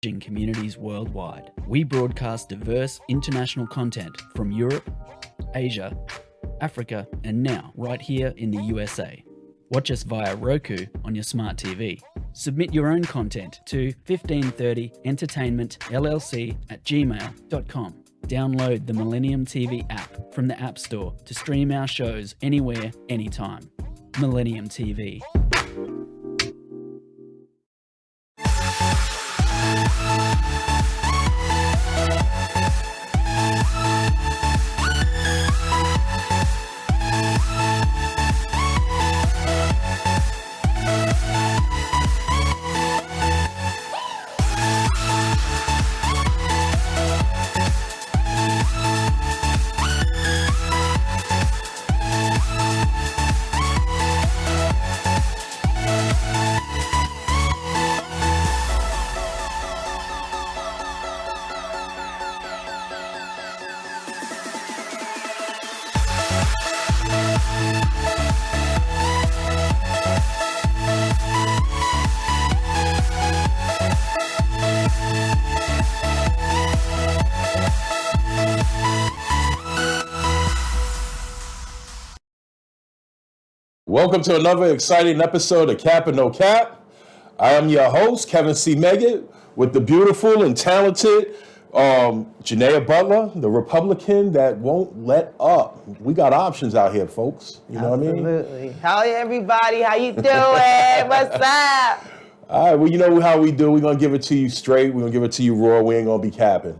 communities worldwide. We broadcast diverse international content from Europe, Asia, Africa, and now right here in the USA. Watch us via Roku on your smart TV. Submit your own content to 1530entertainmentllc@gmail.com. Download the Millennium TV app from the App Store to stream our shows anywhere, anytime. Millennium TV. Welcome to another exciting episode of Cap and No Cap. I am your host, Kevin C. Meggett, with the beautiful and talented Jinea Butler, the Republican that won't let up. We got options out here, folks. You know what I mean? Absolutely. Howdy, everybody. How you doing? What's up? All right, well, you know how we do. We're going to give it to you straight. We're going to give it to you raw. We ain't going to be capping.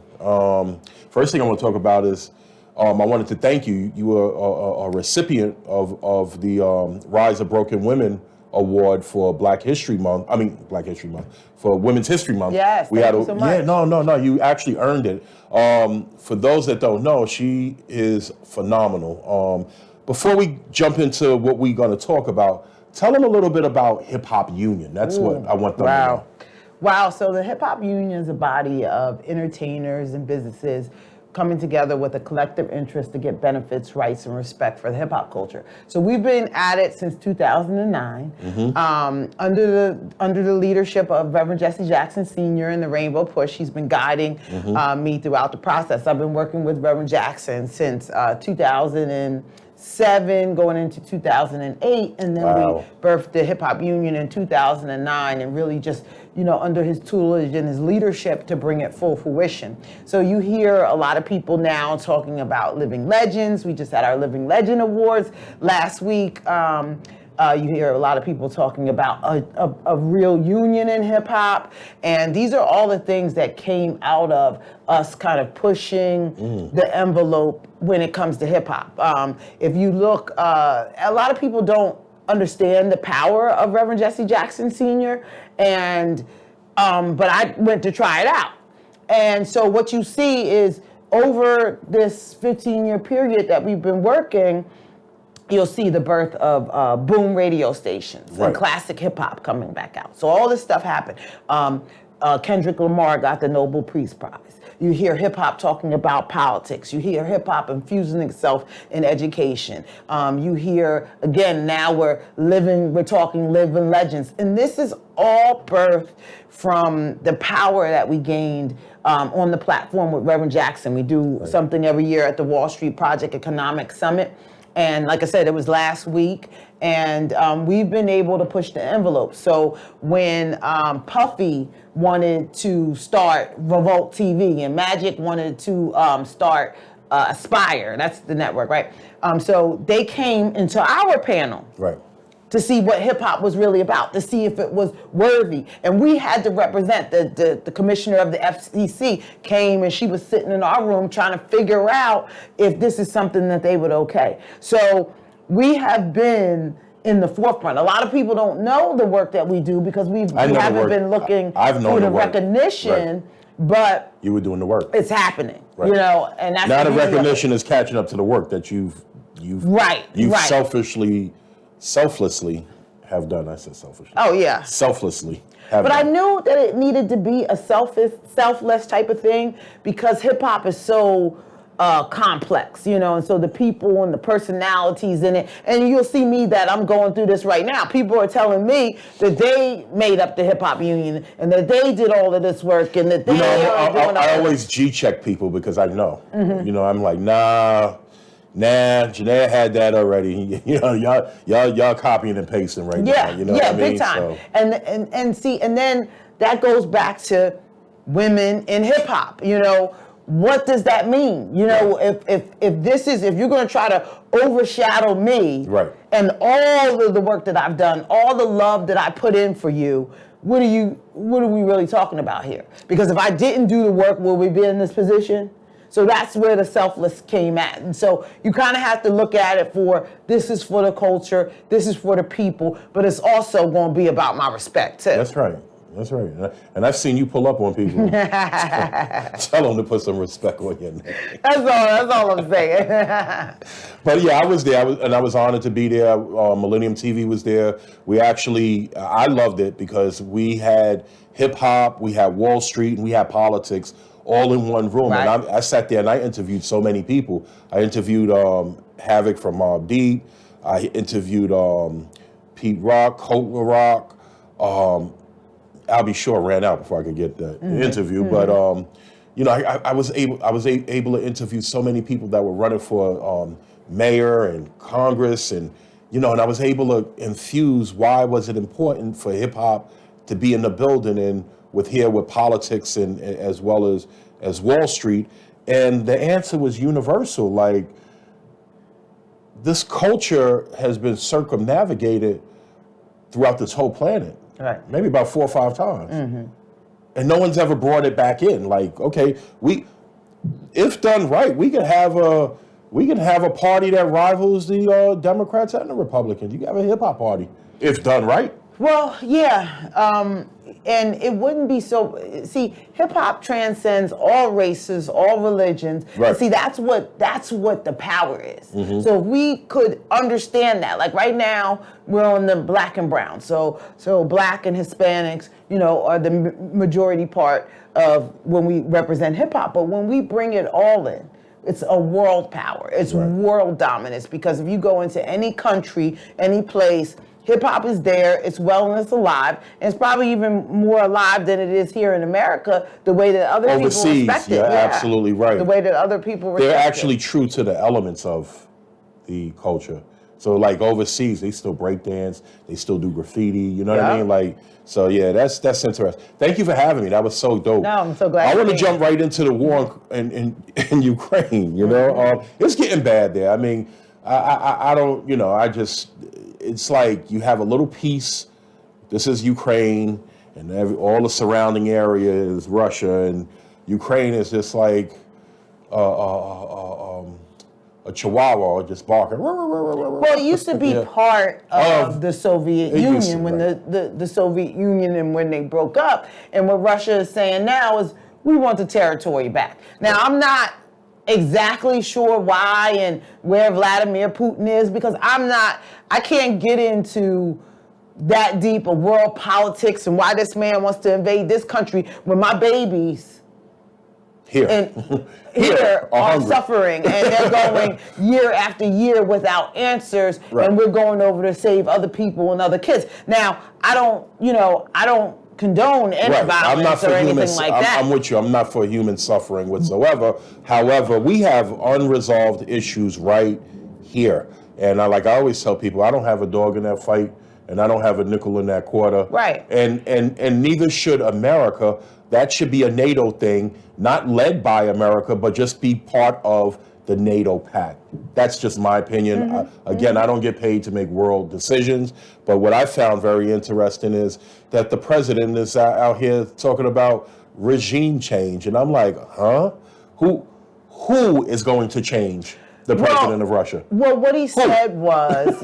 First thing I want to talk about is I wanted to thank you. You were a recipient of the Rise of Broken Women Award for Black History Month. For Women's History Month. Yes, thank you so much. Yeah, no, you actually earned it. For those that don't know, she is phenomenal. Before we jump into what we're going to talk about, tell them a little bit about Hip Hop Union. That's what I want them to know. Wow, so the Hip Hop Union is a body of entertainers and businesses coming together with a collective interest to get benefits, rights, and respect for the hip hop culture. So we've been at it since 2009, under the leadership of Reverend Jesse Jackson Sr. and the Rainbow Push. He's been guiding me throughout the process. I've been working with Reverend Jackson since 2007, going into 2008, and then we birthed the Hip Hop Union in 2009, and really just, under his tutelage and his leadership to bring it full fruition. So you hear a lot of people now talking about living legends. We just had our Living Legend Awards last week. You hear a lot of people talking about a real union in hip hop. And these are all the things that came out of us kind of pushing the envelope when it comes to hip hop. If you look, a lot of people don't understand the power of Reverend Jesse Jackson Sr. But I went to try it out. And so what you see is over this 15-year period that we've been working, you'll see the birth of boom radio stations and classic hip hop coming back out. So all this stuff happened. Kendrick Lamar got the Nobel Peace Prize. You hear hip hop talking about politics. You hear hip hop infusing itself in education. You hear, again, now we're talking living legends. And this is all birthed from the power that we gained on the platform with Reverend Jackson. We do something every year at the Wall Street Project Economic Summit. And like I said, it was last week, and we've been able to push the envelope. So when Puffy wanted to start Revolt TV and Magic wanted to start Aspire, that's the network, right? So they came into our panel. Right. To see what hip hop was really about, to see if it was worthy. And we had to represent the commissioner of the FCC came, and she was sitting in our room trying to figure out if this is something that they would okay. So we have been in the forefront. A lot of people don't know the work that we do because we haven't been looking for the recognition, but you were doing the work. It's happening, and that's now the recognition is catching up to the work that you've selflessly have done. I said selfishly. Oh yeah. Selflessly. But I knew that it needed to be a selfless type of thing because hip hop is so complex, and so the people and the personalities in it, and you'll see me that I'm going through this right now. People are telling me that they made up the hip hop union and that they did all of this work and that they are doing all I always G-check people because I know. I'm like, nah, Jinea had that already. Y'all copying and pasting right now. You know what I mean? Big time. So. And then that goes back to women in hip hop. What does that mean? If you're going to try to overshadow me, right, and all of the work that I've done, all the love that I put in for you, what are we really talking about here? Because if I didn't do the work, will we be in this position? So that's where the selfless came at. And so you kind of have to look at it this is for the culture, this is for the people, but it's also going to be about my respect too. That's right. And I've seen you pull up on people. Tell them to put some respect on your name. That's all I'm saying. But yeah, I was there, I was honored to be there. Millennium TV was there. I loved it because we had hip hop, we had Wall Street, and we had politics all in one room. Right. And I sat there and I interviewed so many people. I interviewed Havoc from Mobb Deep. I interviewed Pete Rock, Colt Rock. I'll be sure ran out before I could get the interview, but I was able to interview so many people that were running for mayor and Congress, and and I was able to infuse why was it important for hip hop to be in the building and with politics and as well as Wall Street, and the answer was universal. Like, this culture has been circumnavigated throughout this whole planet. Right. Maybe about 4 or 5 times. And no one's ever brought it back in. Like, okay, if done right, we can have a party that rivals the Democrats and the Republicans. You can have a hip hop party if done right. Well, yeah, and it wouldn't be so. See, hip hop transcends all races, all religions. Right. See, that's what the power is. So if we could understand that, like right now, we're on the black and brown. So black and Hispanics, are the majority part of when we represent hip hop. But when we bring it all in, it's a world power. It's world dominance, because if you go into any country, any place, hip hop is there, it's well and it's alive, and it's probably even more alive than it is here in America, the way that other people respect it. You're absolutely right. The way that other people respect it. They're actually true to the elements of the culture. So like overseas, they still break dance, they still do graffiti, you know what I mean? Like, so yeah, that's interesting. Thank you for having me. That was so dope. No, I'm so glad. I want to jump right into the war in Ukraine, It's getting bad there. I mean, I don't, it's like you have a little piece. This is Ukraine, and all the surrounding area is Russia, and Ukraine is just like a chihuahua just barking. Well, it used to be part of the Soviet Union when the Soviet Union and when they broke up. And what Russia is saying now is we want the territory back. Now, I'm not exactly sure why and where Vladimir Putin is, because I can't get into that deep of world politics and why this man wants to invade this country when my babies here are suffering and they're going year after year without answers, and we're going over to save other people and other kids. Now, I don't condone any violence or anything like that. I'm with you. I'm not for human suffering whatsoever. However, we have unresolved issues right here. And I always tell people, I don't have a dog in that fight, and I don't have a nickel in that quarter. Right. And neither should America. That should be a NATO thing, not led by America, but just be part of the NATO pact. That's just my opinion. Again, I don't get paid to make world decisions, but what I found very interesting is that the president is out here talking about regime change, and I'm like, huh? Who is going to change the president of Russia? Well, what he said was,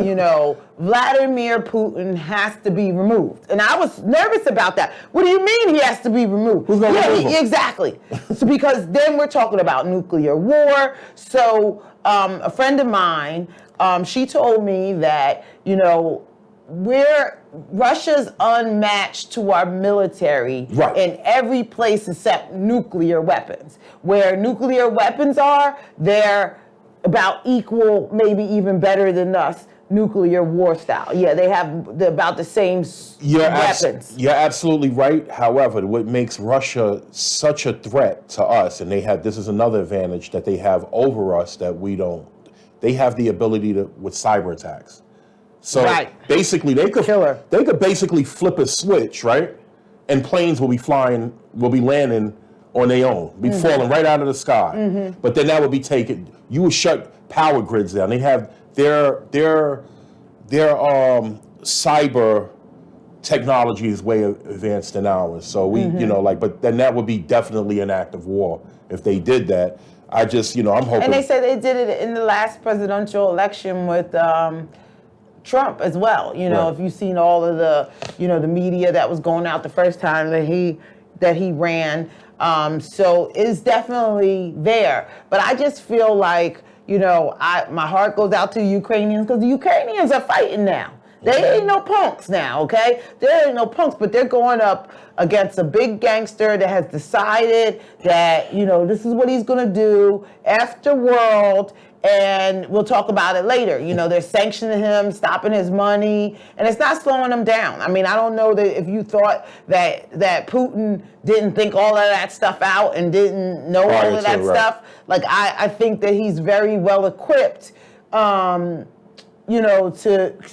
Vladimir Putin has to be removed. And I was nervous about that. What do you mean he has to be removed? Who's going to remove him? Exactly. So because then we're talking about nuclear war. So a friend of mine, she told me that, Russia's unmatched to our military in every place except nuclear weapons. Where nuclear weapons are, they're about equal, maybe even better than us, nuclear war style. Yeah, they have about the same weapons. You're absolutely right. However, what makes Russia such a threat to us, and this is another advantage that they have over us that we don't, they have the ability to, with cyber attacks. So basically they could basically flip a switch, right? And planes will be landing on their own, be falling right out of the sky. But then that would be taken, you would shut power grids down. They have their cyber technology is way advanced than ours. So we, but then that would be definitely an act of war if they did that. I just, I'm hoping. And they said they did it in the last presidential election with Trump as well. If you've seen all of the, the media that was going out the first time that he ran. So it's definitely there. But I just feel like, my heart goes out to the Ukrainians because the Ukrainians are fighting now. They ain't no punks now, okay? There ain't no punks, but they're going up against a big gangster that has decided that, this is what he's going to do after world, and we'll talk about it later. They're sanctioning him, stopping his money, and it's not slowing him down. I mean, I don't know that if you thought that Putin didn't think all of that stuff out and didn't know all of that stuff. Like, I think that he's very well equipped, to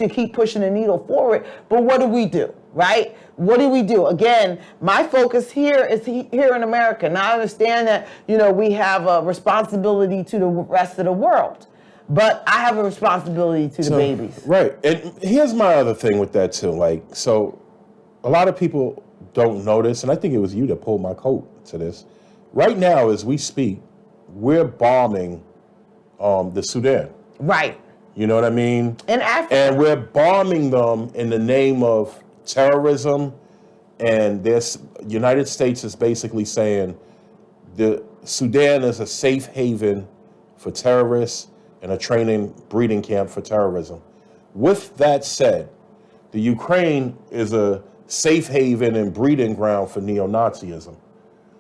keep pushing the needle forward. But what do we do, right? What do we do? Again, my focus here is here in America. Now, I understand that, we have a responsibility to the rest of the world, but I have a responsibility to the babies. Right. And here's my other thing with that too. So a lot of people don't notice, and I think it was you that pulled my coat to this. Right now, as we speak, we're bombing the Sudan. Right. You know what I mean? In Africa. And we're bombing them in the name of terrorism. And the United States is basically saying the Sudan is a safe haven for terrorists and a breeding camp for terrorism. With that said, the Ukraine is a safe haven and breeding ground for neo-Nazism.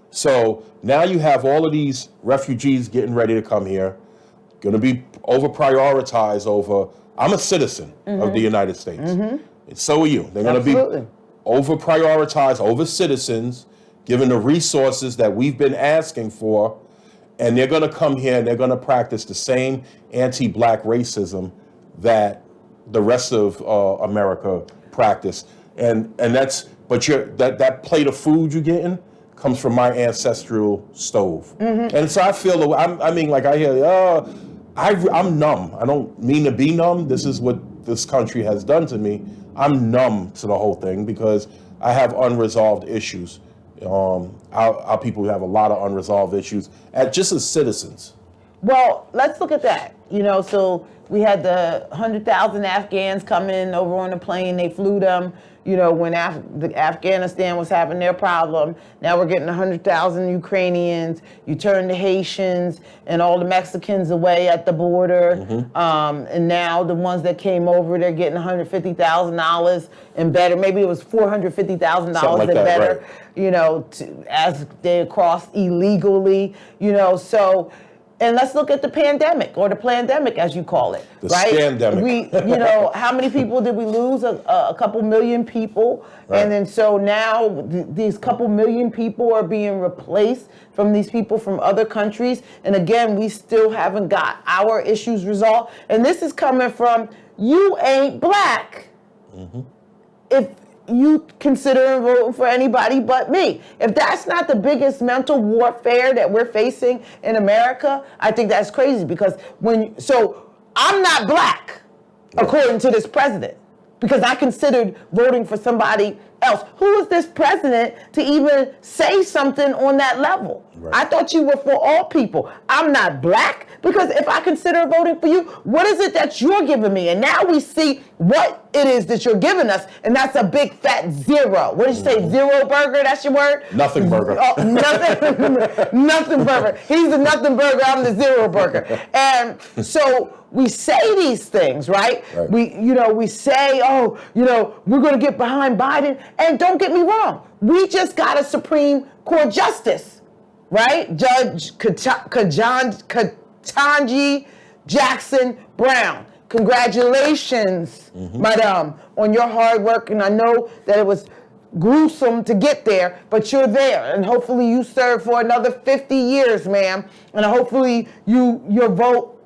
So now you have all of these refugees getting ready to come here, going to be over-prioritized over, I'm a citizen of the United States. And so are you. They're going to be over-prioritized over citizens, given the resources that we've been asking for, and they're going to come here and they're going to practice the same anti-black racism that the rest of America practice. And that's, but that plate of food you're getting comes from my ancestral stove. And so I feel, I hear, I'm numb. I don't mean to be numb. This is what this country has done to me. I'm numb to the whole thing because I have unresolved issues. Our people have a lot of unresolved issues, just as citizens. Well, let's look at that. So we had the 100,000 Afghans come in over on the plane. They flew them, when Afghanistan was having their problem. Now we're getting 100,000 Ukrainians. You turn the Haitians and all the Mexicans away at the border. And now the ones that came over, they're getting $150,000 and better. Maybe it was $450,000 and better, right. As they crossed illegally, So. And let's look at the pandemic, or the plandemic, as you call it, right? Scandemic. How many people did we lose? A couple million people. Right. And then so now these couple million people are being replaced from these people from other countries. And again, we still haven't got our issues resolved. And this is coming from, you ain't black. If you consider voting for anybody but me. If that's not the biggest mental warfare that we're facing in America, I think that's crazy because I'm not black, according to this president, because I considered voting for somebody else. Who is this president to even say something on that level? Right. I thought you were for all people. I'm not black because if I consider voting for you, what is it that you're giving me? And now we see what it is that you're giving us, and that's a big fat zero. What did you say, zero burger? That's your word? Nothing burger. Oh, nothing, nothing burger. He's the nothing burger, I'm the zero burger. And so we say these things, right? Right. We say, oh, we're going to get behind Biden. And don't get me wrong, we just got a Supreme Court justice, right? Judge Ketanji Jackson Brown. Congratulations, madam, on your hard work. And I know that it was gruesome to get there, but you're there. And hopefully you serve for another 50 years, ma'am. And hopefully your vote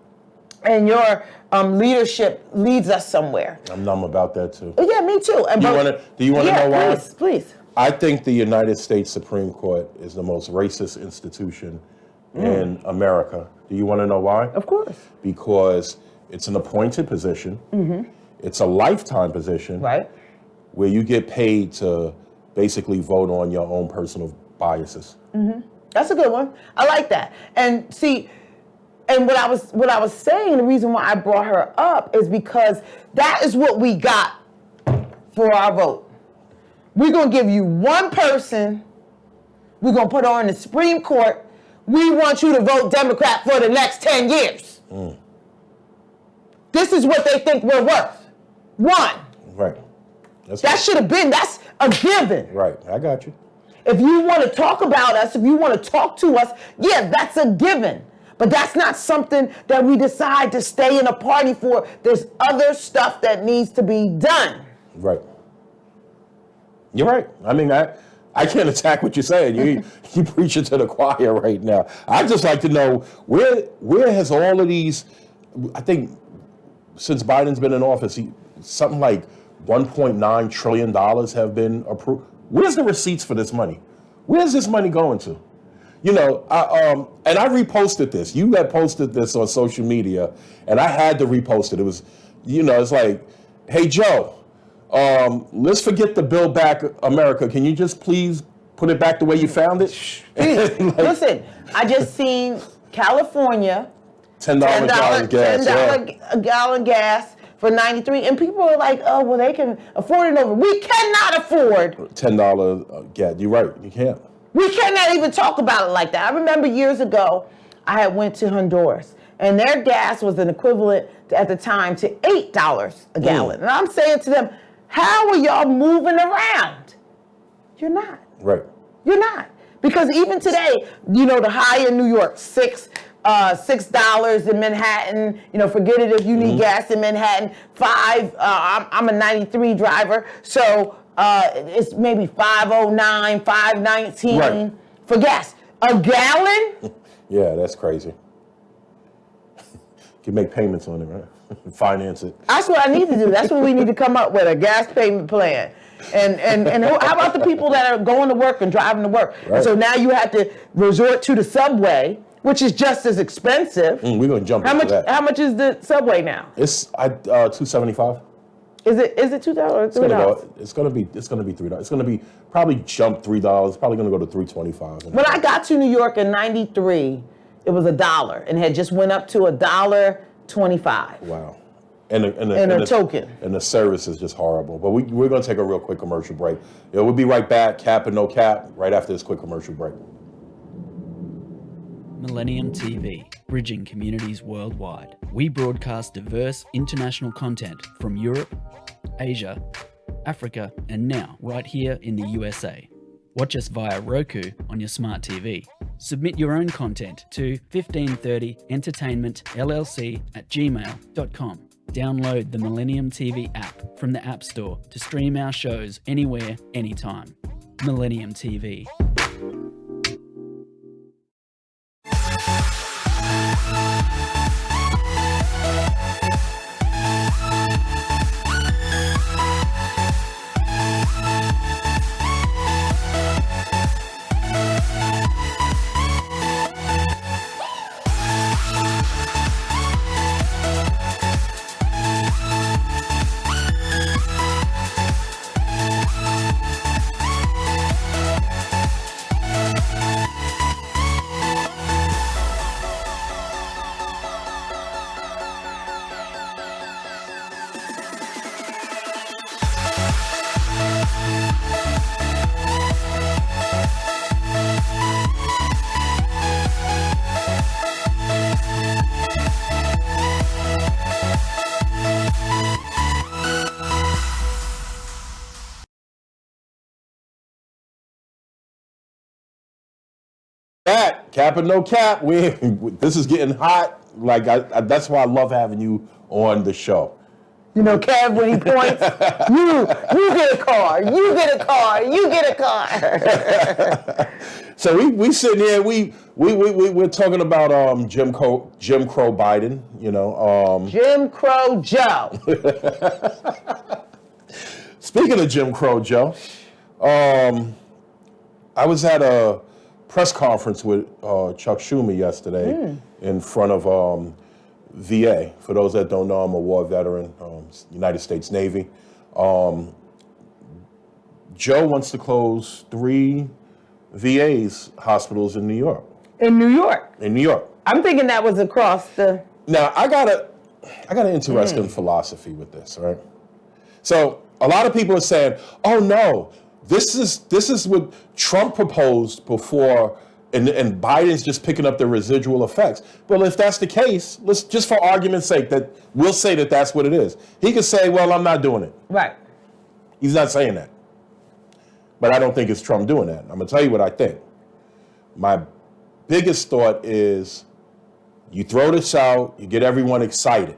and your leadership leads us somewhere. I'm numb about that too. Yeah, me too. And do you want to know why? Please. I think the United States Supreme Court is the most racist institution in America. Do you want to know why? Of course. Because it's an appointed position. It's a lifetime position. Right. Where you get paid to basically vote on your own personal biases. That's a good one. I like that. And see, and what I was saying, the reason why I brought her up is because that is what we got for our vote. We're going to give you one person. We're going to put her in the Supreme Court. We want you to vote Democrat for the next 10 years. This is what they think we're worth. One. Right. That should have been, that's a given. Right, I got you. If you want to talk about us, if you want to talk to us, yeah, that's a given. But that's not something that we decide to stay in a party for. There's other stuff that needs to be done. Right. You're right. I mean, I can't attack what you're saying. You preaching to the choir right now. I'd just like to know where has all of these, I think since Biden's been in office, something like $1.9 trillion have been approved. Where's the receipts for this money? Where's this money going to? And I reposted this. You had posted this on social media, and I had to repost it. It was, it's like, hey, Joe, let's forget the Build Back America. Can you just please put it back the way you found it? Listen, I just seen California, $10 gas. $10 a gallon gas for 93, and people are like, oh, well, they can afford it over. We cannot afford $10 gas. You're right. You can't. We cannot even talk about it like that. I remember years ago, I had went to Honduras, and their gas was an equivalent at the time to $8 a gallon. And I'm saying to them, how are y'all moving around? You're not. Right. You're not. Because even today, the high in New York, $6 in Manhattan. Forget it if you need gas in Manhattan. $5. I'm a 93 driver, so it's maybe $5.09, $5.19 right. for gas. A gallon? Yeah, that's crazy. You can make payments on it, right? Finance it. That's what I need to do. That's what we need to come up with, a gas payment plan. And how about the people that are going to work and driving to work? Right. And so now you have to resort to the subway, which is just as expensive. We're gonna jump into that. How much is the subway now? It's $2.75. Is it $2 or $3? It's gonna be $3. It's gonna be probably jump $3. Probably gonna go to $3.25. When I got to New York in '93, it was $1 and had just went up to $1.25. Wow. And a token. And the service is just horrible. But we're gonna take a real quick commercial break. We'll be right back, Cap and No Cap, right after this quick commercial break. Millennium TV, bridging communities worldwide. We broadcast diverse international content from Europe, Asia, Africa, and now right here in the USA. Watch us via Roku on your smart TV. Submit your own content to 1530entertainmentllc@gmail.com. Download the Millennium TV app from the App Store to stream our shows anywhere, anytime. Millennium TV. Cap and no cap. This is getting hot. Like that's why I love having you on the show. You know, Kev, when he points, you get a car, you get a car, you get a car. So we sitting here, we're talking about Jim Crow Biden, you know. Jim Crow Joe. Speaking of Jim Crow Joe, I was at a press conference with Chuck Schumer yesterday in front of VA. For those that don't know, I'm a war veteran, United States Navy. Joe wants to close 3 VA's hospitals in New York. In New York? In New York. I'm thinking that was across the... Now, I got an interesting philosophy with this, right? So a lot of people are saying, oh no, this is what Trump proposed before, and Biden's just picking up the residual effects. Well, if that's the case, let's just for argument's sake, that we'll say that that's what it is. He could say, well, I'm not doing it. Right. He's not saying that. But I don't think it's Trump doing that. I'm going to tell you what I think. My biggest thought is you throw this out, you get everyone excited.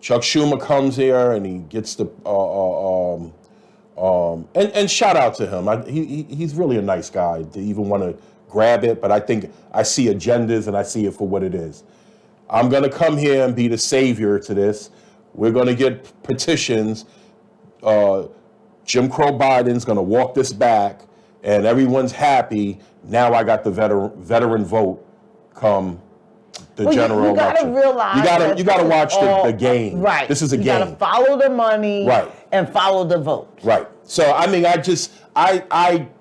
Chuck Schumer comes here and he gets the and shout out to him. He's really a nice guy to even want to grab it, but I think I see agendas and I see it for what it is. I'm going to come here and be the savior to this. We're going to get petitions. Jim Crow Biden's going to walk this back, and everyone's happy. Now I got the veteran vote come the general election. You got to watch the game. Right. This is a game. You got to follow the money. Right. And follow the vote. Right. So I mean, I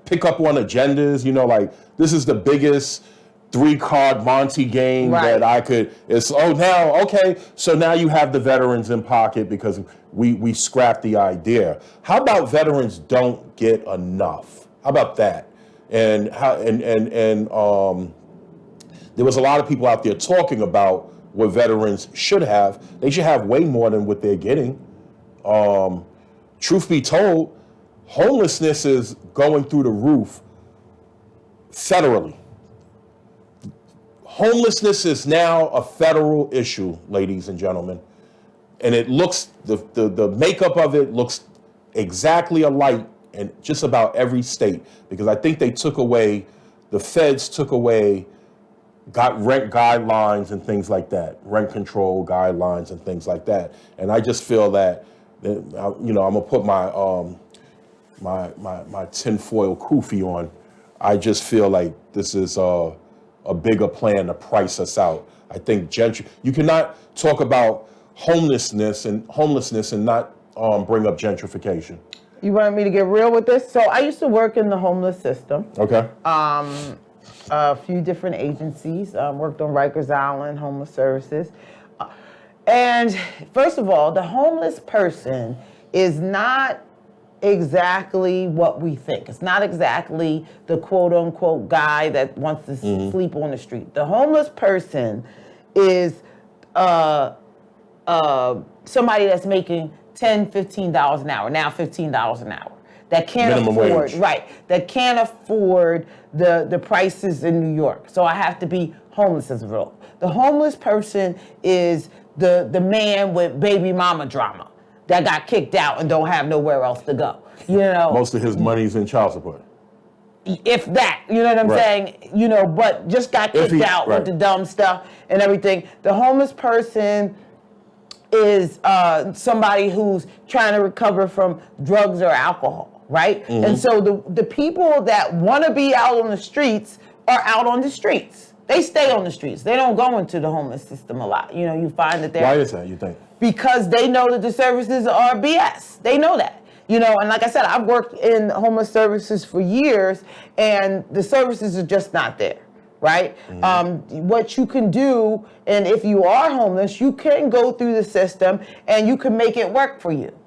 pick up on agendas. You know, like this is the biggest 3-card Monte game that I could. It's so now you have the veterans in pocket because we scrapped the idea. How about veterans don't get enough? How about that? And there was a lot of people out there talking about what veterans should have. They should have way more than what they're getting. Truth be told, homelessness is going through the roof federally. Homelessness is now a federal issue, ladies and gentlemen. And it looks, the makeup of it looks exactly alike in just about every state. Because I think they the feds took away, got rent guidelines and things like that, rent control guidelines and things like that. And I just feel that, I'm gonna put my my tinfoil kufi on. I just feel like this is a bigger plan to price us out. I think you cannot talk about homelessness and not bring up gentrification. You want me to get real with this? So I used to work in the homeless system. Okay. A few different agencies. Worked on Rikers Island, Homeless Services. And first of all, the homeless person is not exactly what we think. It's not exactly the quote unquote guy that wants to sleep on the street. The homeless person is somebody that's making $10, $15 an hour, now $15 an hour. That can't minimum afford, wage. right, that can't afford the prices in New York. So I have to be homeless as a result. The homeless person is the man with baby mama drama that got kicked out and don't have nowhere else to go. You know, most of his money's in child support. If that, you know what I'm saying? You know, but just got kicked out with the dumb stuff and everything. The homeless person is somebody who's trying to recover from drugs or alcohol, right? Mm-hmm. And so the people that want to be out on the streets are out on the streets. They stay on the streets. They don't go into the homeless system a lot. You know, you find that they're... Why is that, you think? Because they know that the services are BS. They know that. You know, and like I said, I've worked in homeless services for years, and the services are just not there, right? Mm-hmm. What you can do, and if you are homeless, you can go through the system, and you can make it work for you.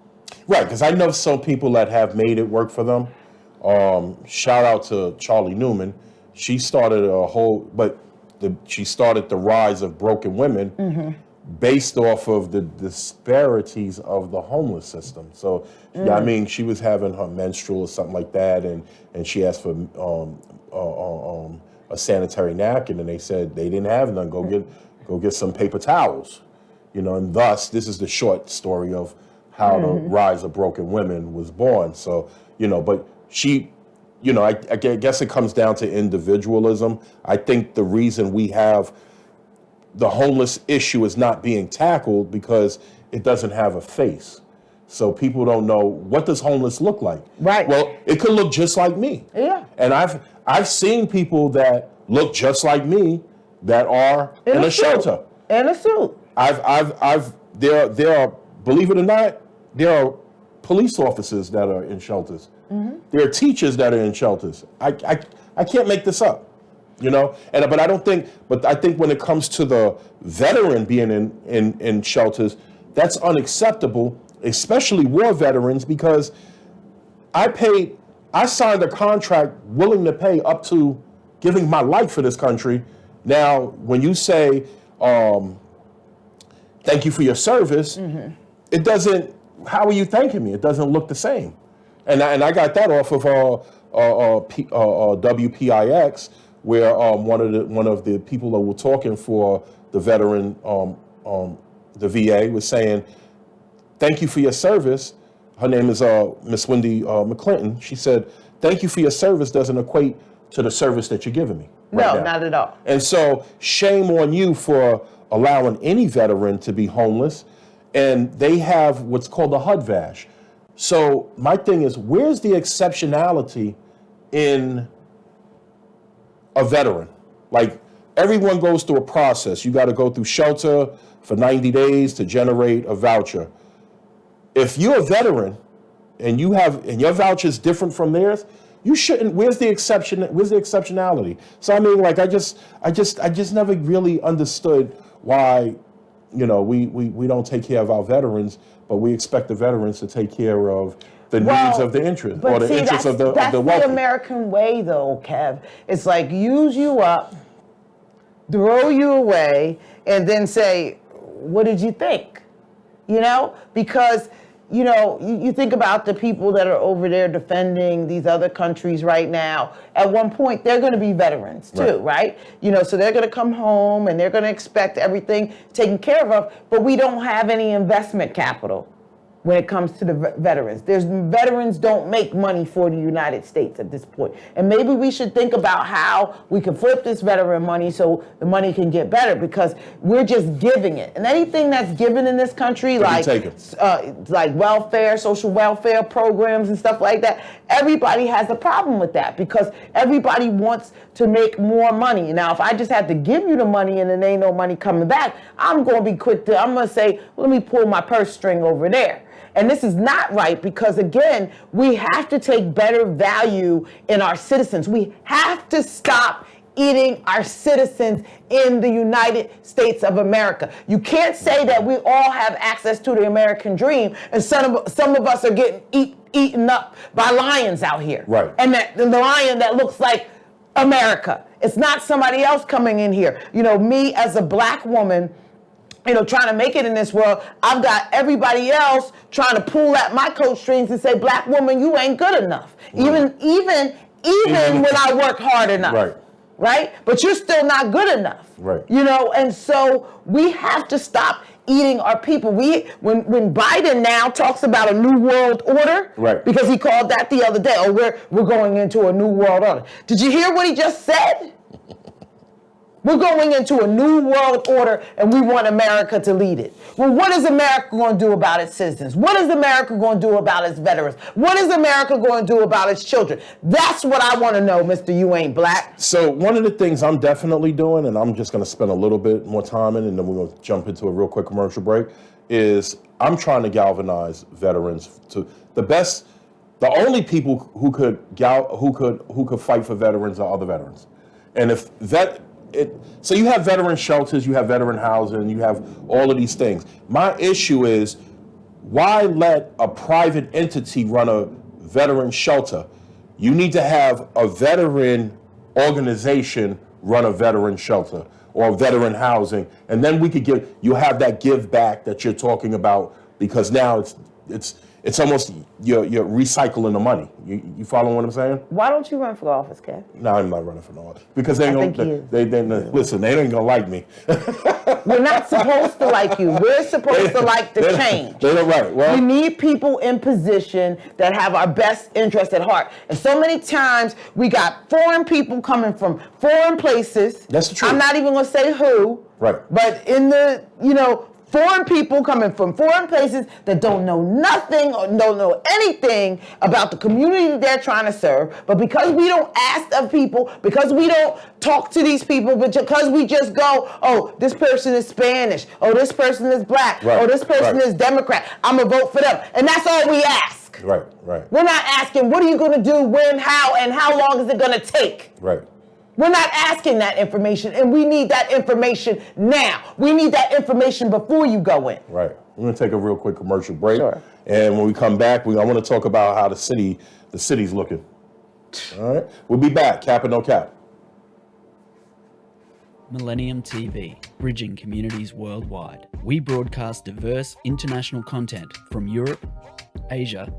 Right, because I know some people that have made it work for them. Shout out to Charlie Newman. She started she started the rise of broken women based off of the disparities of the homeless system. So, yeah, I mean, she was having her menstrual or something like that, and she asked for a sanitary napkin, and they said they didn't have none. Go get some paper towels, and thus this is the short story of how the rise of broken women was born. So, but she, I guess it comes down to individualism. I think the reason we have the homeless issue is not being tackled because it doesn't have a face. So people don't know, what does homeless look like? Right. Well, it could look just like me. Yeah. And I've seen people that look just like me that are in a shelter. In a suit. There are, believe it or not, there are police officers that are in shelters. Mm-hmm. There are teachers that are in shelters. I can't make this up. But I think when it comes to the veteran being in shelters, that's unacceptable, especially war veterans, because I signed a contract willing to pay up to giving my life for this country. Now, when you say, thank you for your service, it doesn't, how are you thanking me? It doesn't look the same. And I got that off of WPIX, where one of the people that were talking for the veteran, the VA, was saying, thank you for your service. Her name is Miss Wendy McClinton. She said, thank you for your service doesn't equate to the service that you're giving me. Right now. Not at all. And so shame on you for allowing any veteran to be homeless. And they have what's called the HUD VASH. So my thing is, where's the exceptionality in a veteran? Like, everyone goes through a process. You got to go through shelter for 90 days to generate a voucher. If you're a veteran and your voucher is different from theirs, you shouldn't. Where's the exception? Where's the exceptionality? So I mean, like, I just never really understood why, we don't take care of our veterans, but we expect the veterans to take care of the needs of the interest, or the interests of the wealthy. That's the American way, though, Kev. It's like, use you up, throw you away, and then say, what did you think? Because, you think about the people that are over there defending these other countries right now. At one point, they're going to be veterans too, right? So they're going to come home and they're going to expect everything taken care of, but we don't have any investment capital when it comes to the veterans. Veterans don't make money for the United States at this point. And maybe we should think about how we can flip this veteran money so the money can get better, because we're just giving it. And anything that's given in this country, like welfare, social welfare programs and stuff like that, everybody has a problem with that, because everybody wants to make more money. Now, if I just have to give you the money and then ain't no money coming back, I'm going to be I'm going to say, let me pull my purse string over there. And this is not right, because, again, we have to take better value in our citizens. We have to stop eating our citizens in the United States of America. You can't say that we all have access to the American dream, and some of us are getting eaten up by lions out here. Right. And the lion that looks like America. It's not somebody else coming in here. Me as a black woman, trying to make it in this world, I've got everybody else trying to pull at my coat strings and say, black woman, you ain't good enough. Right. Even when I work hard enough. Right? But you're still not good enough. Right. And so we have to stop eating our people. When Biden now talks about a new world order, right, because he called that the other day, we're going into a new world order. Did you hear what he just said? We're going into a new world order, and we want America to lead it. Well, what is America going to do about its citizens? What is America going to do about its veterans? What is America going to do about its children? That's what I want to know, Mr. You Ain't Black. So one of the things I'm definitely doing, and I'm just going to spend a little bit more time in, and then we're going to jump into a real quick commercial break, is I'm trying to galvanize veterans to the only people who could fight for veterans are other veterans. And so you have veteran shelters, you have veteran housing, you have all of these things. My issue is, why let a private entity run a veteran shelter? You need to have a veteran organization run a veteran shelter. or veteran housing, and then we could you have that give back that you're talking about, because now it's almost you're recycling the money. You follow what I'm saying? Why don't you run for office, Kev? No, I'm not running for no office because they listen. They ain't gonna like me. We're not supposed to like you. We're supposed to like the change. They're right. Well, we need people in position that have our best interest at heart. And so many times we got foreign people coming from foreign places. That's the truth. I'm not even gonna say who. Right. But in the, foreign people coming from foreign places that don't know nothing or don't know anything about the community they're trying to serve. But because we don't ask of people, because we don't talk to these people, but because we just go, oh, this person is Spanish, oh, this person is black, right. oh, this person right. is Democrat, I'm gonna vote for them. And that's all we ask. Right. We're not asking, what are you gonna do, when, how, and how long is it gonna take? Right. We're not asking that information, and we need that information now. We need that information before you go in. Right. We're going to take a real quick commercial break. Sure. And when we come back, I want to talk about how the city's looking. All right. We'll be back. Cap and no cap. Millennium TV, bridging communities worldwide. We broadcast diverse international content from Europe, Asia,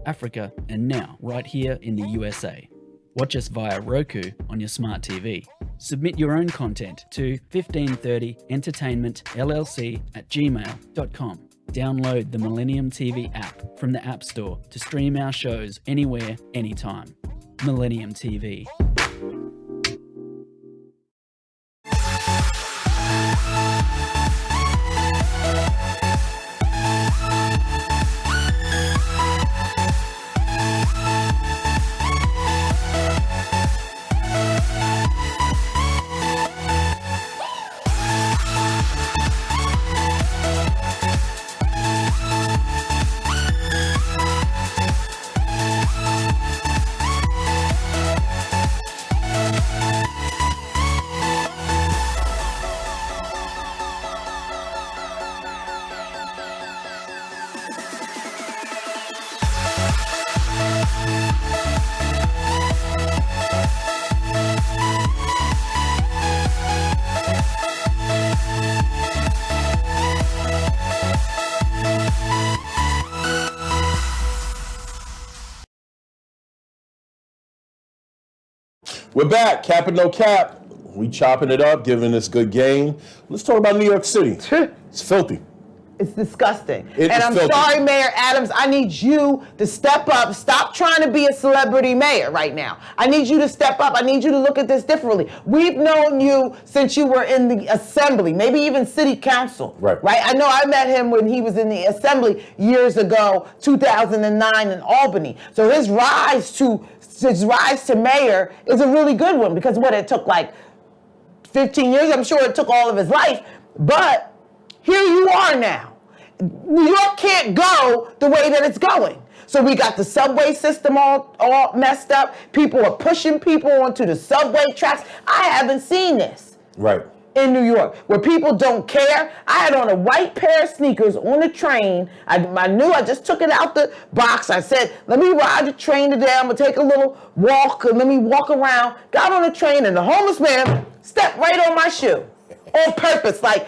Africa, and now right here in the USA. Watch us via Roku on your smart TV. Submit your own content to 1530entertainmentllc@gmail.com. Download the Millennium TV app from the App Store to stream our shows anywhere, anytime. Millennium TV. We're back. Cap and no cap. We chopping it up, giving this good game. Let's talk about New York City. It's filthy. It's disgusting. And I'm filthy. sorry, Mayor Adams, I need you to step up. Stop trying to be a celebrity mayor right now. I need you to step up. I need you to look at this differently. We've known you since you were in the assembly, maybe even city council. Right. I know I met him when he was in the assembly years ago, 2009 in Albany. So his rise to mayor is a really good one, because it took like 15 years. I'm sure it took all of his life, but here you are now. New York can't go the way that it's going. So we got the subway system all messed up. People are pushing people onto the subway tracks. I haven't seen this. Right. In New York, where people don't care. I had on a white pair of sneakers on the train. I knew, I just took it out the box. I said, let me ride the train today. I'm gonna take a little walk, and let me walk around. Got on the train, and the homeless man stepped right on my shoe on purpose. Like,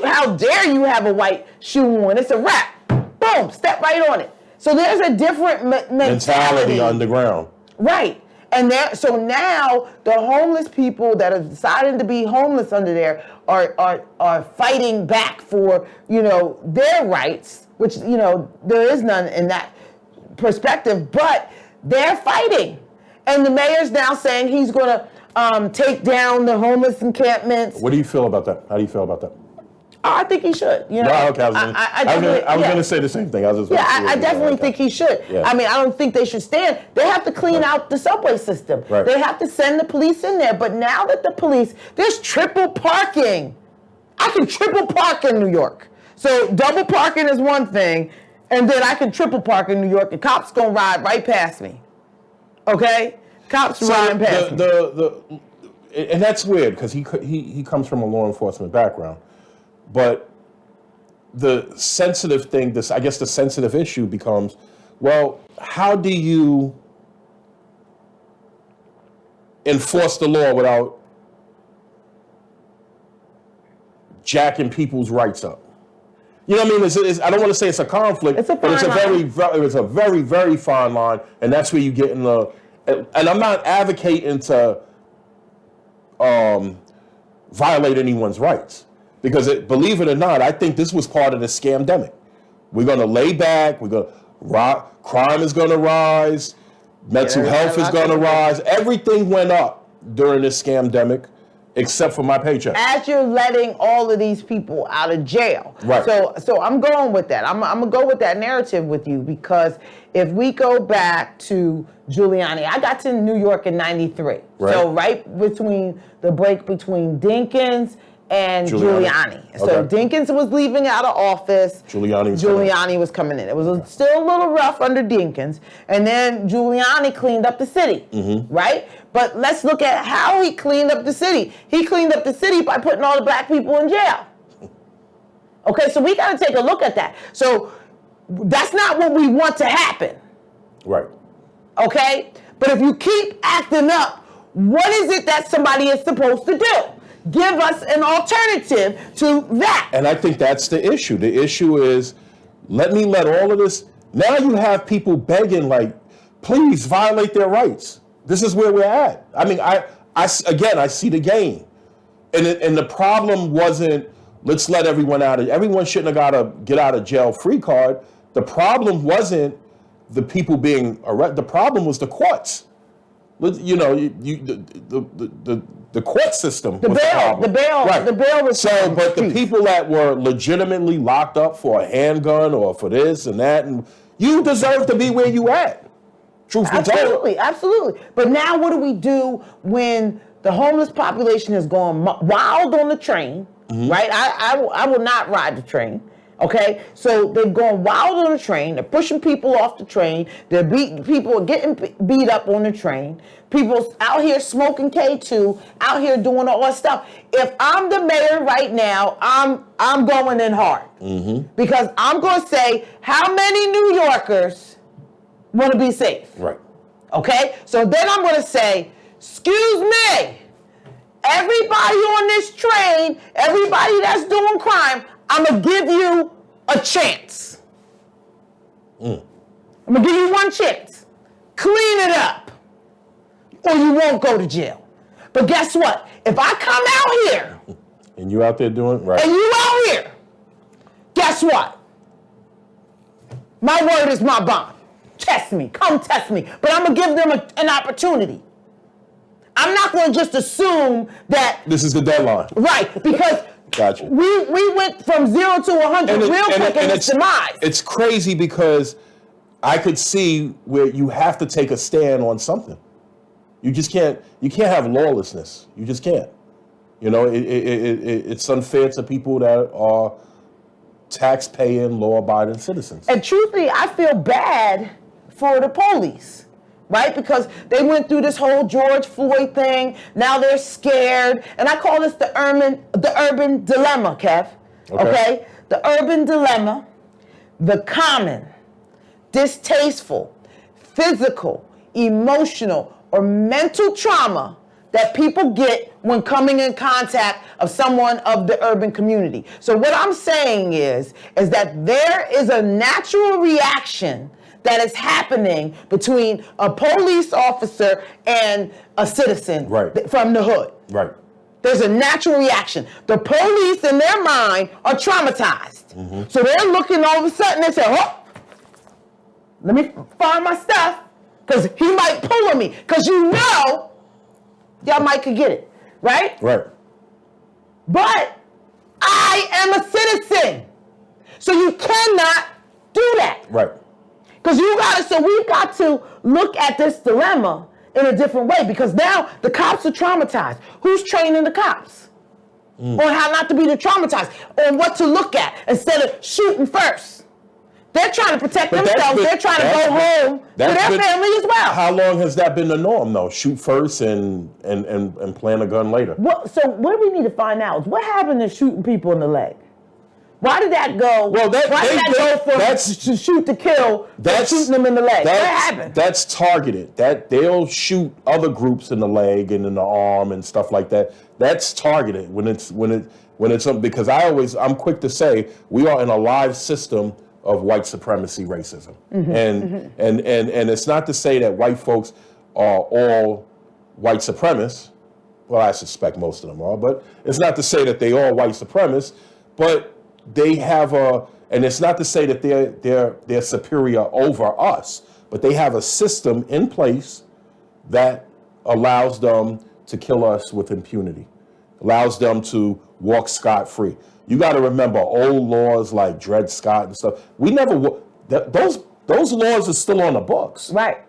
how dare you have a white shoe on? It's a wrap. Boom, step right on it. So there's a different mentality underground. Right. And so now the homeless people that are deciding to be homeless under there are fighting back for, their rights, which, there is none in that perspective, but they're fighting. And the mayor's now saying he's going to take down the homeless encampments. What do you feel about that? How do you feel about that? I think he should. No, okay, I was going to say the same thing. I definitely think he should. Yeah. I mean, I don't think they should stand. They have to clean out the subway system. Right. They have to send the police in there. But now that there's triple parking. I can triple park in New York. So double parking is one thing, and then I can triple park in New York. The cops gonna ride right past me. Okay, cops riding past me. And that's weird, because he comes from a law enforcement background. But the sensitive thing, the sensitive issue becomes, well, how do you enforce the law without jacking people's rights up. You know what I mean? I don't want to say it's a conflict, but it's a very, very fine line, and that's where you get in the. And I'm not advocating to violate anyone's rights, because believe it or not, I think this was part of the scamdemic. We're going to lay back. Crime is going to rise. Mental health is going to rise. Everything went up during this scamdemic, except for my paycheck. As you're letting all of these people out of jail. Right. So I'm going with that. I'm going to go with that narrative with you, because if we go back to Giuliani, I got to New York in 93. Right. So right between the break between Dinkins and Giuliani. Okay. So Dinkins was leaving out of office. Giuliani was coming in. It was still a little rough under Dinkins. And then Giuliani cleaned up the city, right? But let's look at how he cleaned up the city. He cleaned up the city by putting all the black people in jail. Okay, so we got to take a look at that. So that's not what we want to happen. Right. Okay? But if you keep acting up, what is it that somebody is supposed to do? Give us an alternative to that. And I think that's the issue. The issue is, let all of this. Now you have people begging, like, please violate their rights. This is where we're at. I mean, I see the game. And the problem wasn't, let's let everyone out. Everyone shouldn't have got a get out of jail free card. The problem wasn't the people being arrested. The problem was the courts. You know, the court system. The bail was so. But the people that were legitimately locked up for a handgun or for this and that, and you deserve to be where you at. Truth be told. Absolutely. But now, what do we do when the homeless population has gone wild on the train? Right? I will not ride the train. Okay, so they've gone wild on the train. They're pushing people off the train. People are getting beat up on the train. People out here smoking K2, out here doing all that stuff. If I'm the mayor right now, I'm going in hard, because I'm going to say, how many New Yorkers want to be safe? Right. Okay, so then I'm going to say, excuse me, everybody on this train, everybody that's doing crime, I'm going to give you a chance. I'm going to give you one chance. Clean it up, or you won't go to jail. But guess what? If I come out here, and you out there doing right, and you out here, guess what? My word is my bond. Test me. Come test me. But I'm going to give them an opportunity. I'm not going to just assume that this is the deadline. Right, because gotcha. We went from 0 to 100 real quick in its demise. It's crazy, because I could see where you have to take a stand on something. You just can't. You can't have lawlessness. You just can't. You know, it's unfair to people that are tax-paying, law-abiding citizens. And truthfully, I feel bad for the police. Right? Because they went through this whole George Floyd thing. Now they're scared. And I call this the urban dilemma, Kev. Okay? The urban dilemma, the common, distasteful, physical, emotional, or mental trauma that people get when coming in contact of someone of the urban community. So what I'm saying is that there is a natural reaction that is happening between a police officer and a citizen from the hood. Right. There's a natural reaction. The police, in their mind, are traumatized. So they're looking all of a sudden and say, oh, let me find my stuff, because he might pull on me. Because you know, y'all might could get it. Right? Right. But I am a citizen. So you cannot do that. Right. Because we've got to look at this dilemma in a different way, because now the cops are traumatized. Who's training the cops? On how not to be traumatized, on what to look at instead of shooting first. They're trying to protect themselves. They're trying to go home to their family as well. How long has that been the norm, though? Shoot first and plant a gun later. So what we need to find out is what happened to shooting people in the leg. Why did that go? Well, why did that go from to shoot to kill? That's shooting them in the leg. What happened? That's targeted. That they'll shoot other groups in the leg and in the arm and stuff like that. That's targeted when it's because I'm quick to say we are in a live system of white supremacy racism, and it's not to say that white folks are all white supremacists. Well, I suspect most of them are, but it's not to say that they are white supremacists, but they have and it's not to say that they're superior over us, but they have a system in place that allows them to kill us with impunity, allows them to walk scot-free. You got to remember old laws like Dred Scott and stuff. We never those laws are still on the books. Right.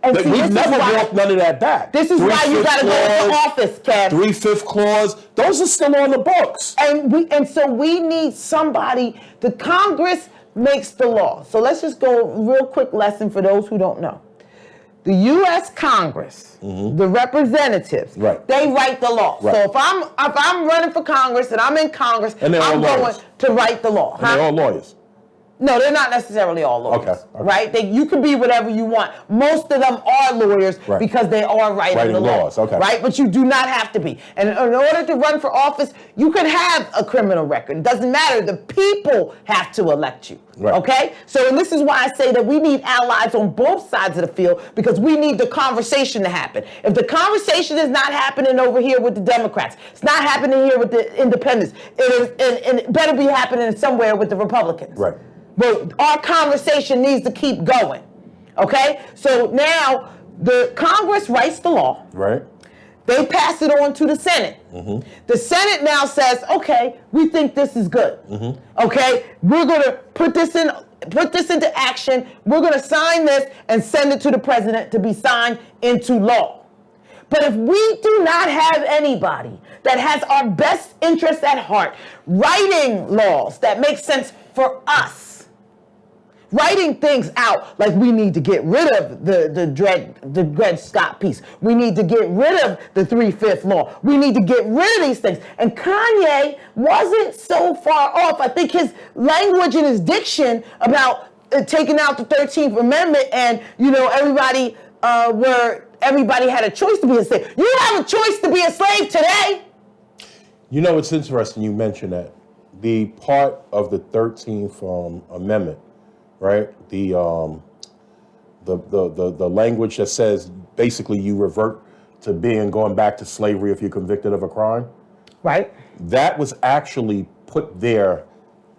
And see, we've never walked none of that back. This is why you got to go into office, Kev. 3/5 clause, those are still on the books. And so we need somebody. The Congress makes the law. So let's just go real quick lesson for those who don't know. The U.S. Congress, the representatives, they write the law. Right. So if I'm running for Congress and I'm in Congress, I'm going to write the law. And they're all lawyers. No, they're not necessarily all lawyers, right? You can be whatever you want. Most of them are lawyers because they are writing the laws, right? But you do not have to be. And in order to run for office, you can have a criminal record. It doesn't matter. The people have to elect you, okay? So and this is why I say that we need allies on both sides of the field because we need the conversation to happen. If the conversation is not happening over here with the Democrats, it's not happening here with the independents, and it better be happening somewhere with the Republicans. Right. But our conversation needs to keep going, okay? So now the Congress writes the law. Right. They pass it on to the Senate. The Senate now says, okay, we think this is good. Okay, we're going to put this into action. We're going to sign this and send it to the president to be signed into law. But if we do not have anybody that has our best interests at heart, writing laws that make sense for us, writing things out like we need to get rid of the Dred Scott piece. We need to get rid of the 3/5 law. We need to get rid of these things. And Kanye wasn't so far off. I think his language and his diction about taking out the 13th Amendment and, everybody had a choice to be a slave. You have a choice to be a slave today. It's interesting you mentioned that. The part of the 13th Amendment, right? The language that says basically you revert to going back to slavery if you're convicted of a crime. Right. That was actually put there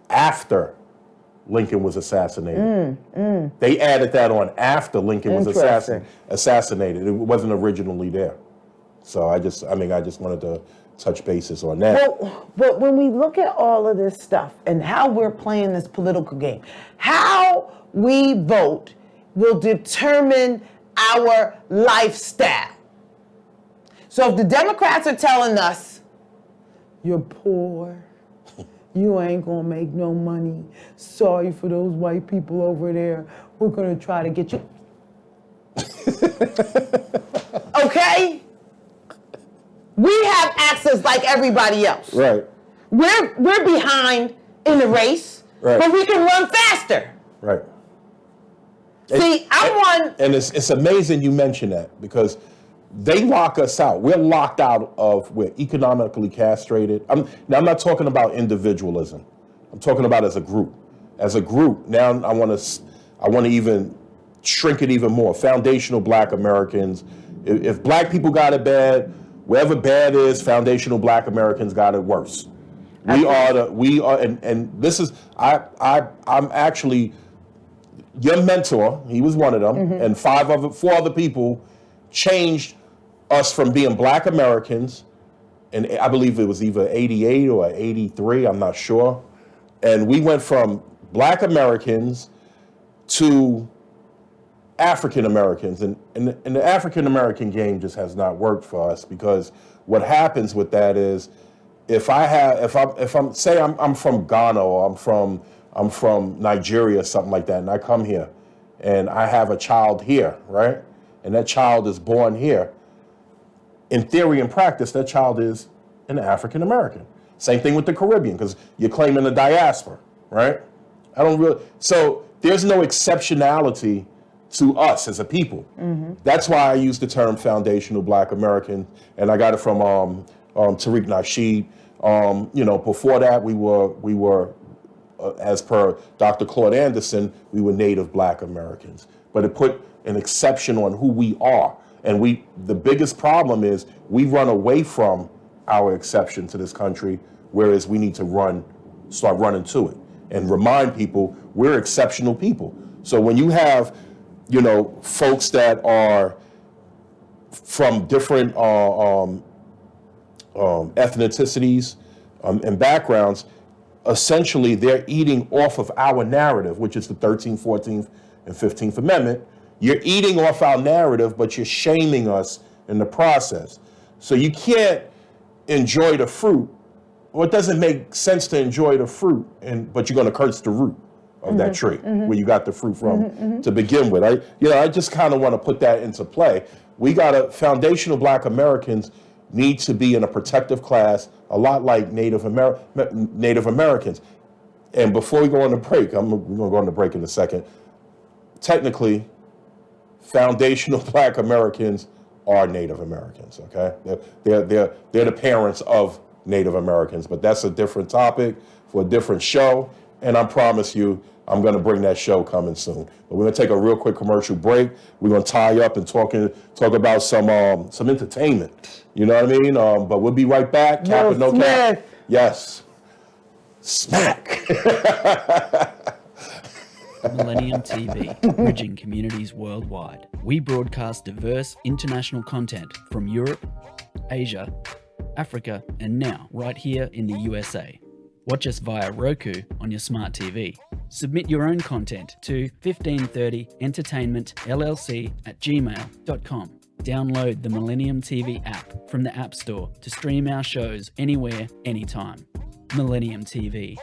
after Lincoln was assassinated. They added that on after Lincoln was assassinated. It wasn't originally there. So I just wanted to touch bases on that. But when we look at all of this stuff and how we're playing this political game, how we vote will determine our lifestyle. So if the Democrats are telling us, you're poor, you ain't gonna make no money, sorry for those white people over there, we're gonna try to get you. Okay? We have access like everybody else. Right. We're behind in the race, but we can run faster. Right. See, and it's amazing you mention that because they lock us out. We're locked out we're economically castrated. I'm not talking about individualism. I'm talking about as a group. As a group, now I want to even shrink it even more. Foundational Black Americans. If Black people got it bad, wherever bad is, foundational Black Americans got it worse. We are, and this is, I'm actually your mentor. He was one of them, and four other people changed us from being Black Americans, and I believe it was either 88 or 83, I'm not sure. And we went from Black Americans to African Americans, and the African American game just has not worked for us because what happens with that is if I'm from Ghana or I'm from Nigeria or something like that, and I come here and I have a child here, right? And that child is born here. In theory and practice, that child is an African American. Same thing with the Caribbean, because you're claiming the diaspora, right? So there's no exceptionality to us as a people. That's why I use the term foundational Black American, and I got it from Tariq Nasheed. Before that, we were as per Dr. Claude Anderson, we were Native Black Americans. But it put an exception on who we are. And the biggest problem is we run away from our exception to this country, whereas we need to start running to it and remind people we're exceptional people. So when you have, folks that are from different ethnicities and backgrounds, essentially they're eating off of our narrative, which is the 13th, 14th, and 15th Amendment. You're eating off our narrative, but you're shaming us in the process. So you can't enjoy the fruit, or it doesn't make sense to enjoy the fruit, but you're going to curse the root of that tree where you got the fruit from to begin with. I just kind of want to put that into play. Foundational Black Americans need to be in a protective class, a lot like Native Americans. And before we go on the break, we're going to go on the break in a second. Technically, foundational Black Americans are Native Americans, okay? They're the parents of Native Americans, but that's a different topic for a different show, and I promise you, I'm going to bring that show coming soon. But we're going to take a real quick commercial break. We're going to tie up and talk about some entertainment. You know what I mean? But we'll be right back. Cap or no cap? Yes. Smack. Millennium TV, bridging communities worldwide. We broadcast diverse international content from Europe, Asia, Africa, and now right here in the USA. Watch us via Roku on your smart TV. Submit your own content to 1530entertainmentllc@gmail.com. Download the Millennium TV app from the App Store to stream our shows anywhere, anytime. Millennium TV.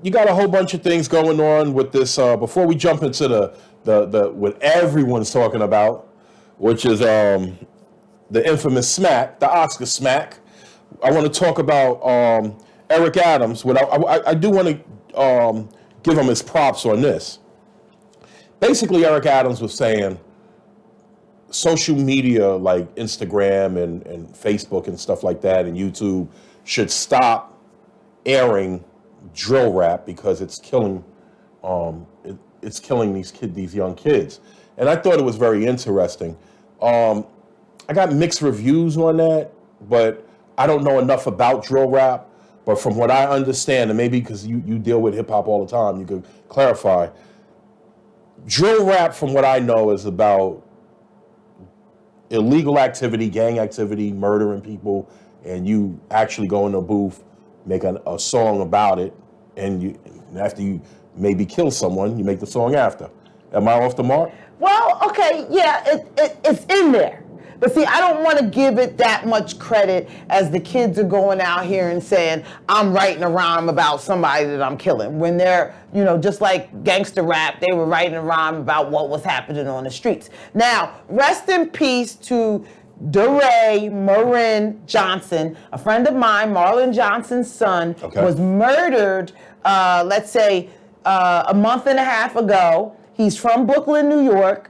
You got a whole bunch of things going on with this. Before we jump into the what everyone's talking about, which is the infamous smack, the Oscar smack, I want to talk about Eric Adams. I do want to give him his props on this. Basically, Eric Adams was saying social media like Instagram and Facebook and stuff like that and YouTube should stop airing drill rap because it's killing these young kids. And I thought it was very interesting. I got mixed reviews on that, but I don't know enough about drill rap. But from what I understand, and maybe because you deal with hip hop all the time, you could clarify. Drill rap, from what I know, is about illegal activity, gang activity, murdering people, and you actually go in a booth, make a song about it, and after you maybe kill someone, you make the song after. Am I off the mark? Well, okay, yeah, it's in there. But see, I don't want to give it that much credit as the kids are going out here and saying, I'm writing a rhyme about somebody that I'm killing. When they're, just like gangster rap, they were writing a rhyme about what was happening on the streets. Now, rest in peace to DeRay Marin Johnson, a friend of mine, Marlon Johnson's son, was murdered, a month and a half ago. He's from Brooklyn, New York.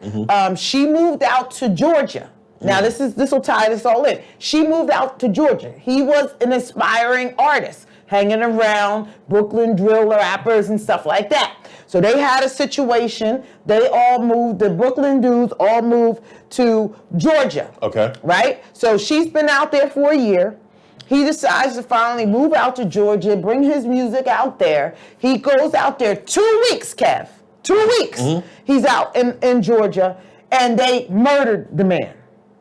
She moved out to Georgia. Now this will tie this all in. She moved out to Georgia. He was an aspiring artist, hanging around Brooklyn drill rappers and stuff like that. So they had a situation. They all moved, the Brooklyn dudes all moved to Georgia. Okay. Right? So she's been out there for a year. He decides to finally move out to Georgia, bring his music out there. He goes out there 2 weeks, Kev. 2 weeks. He's out in Georgia, and they murdered the man.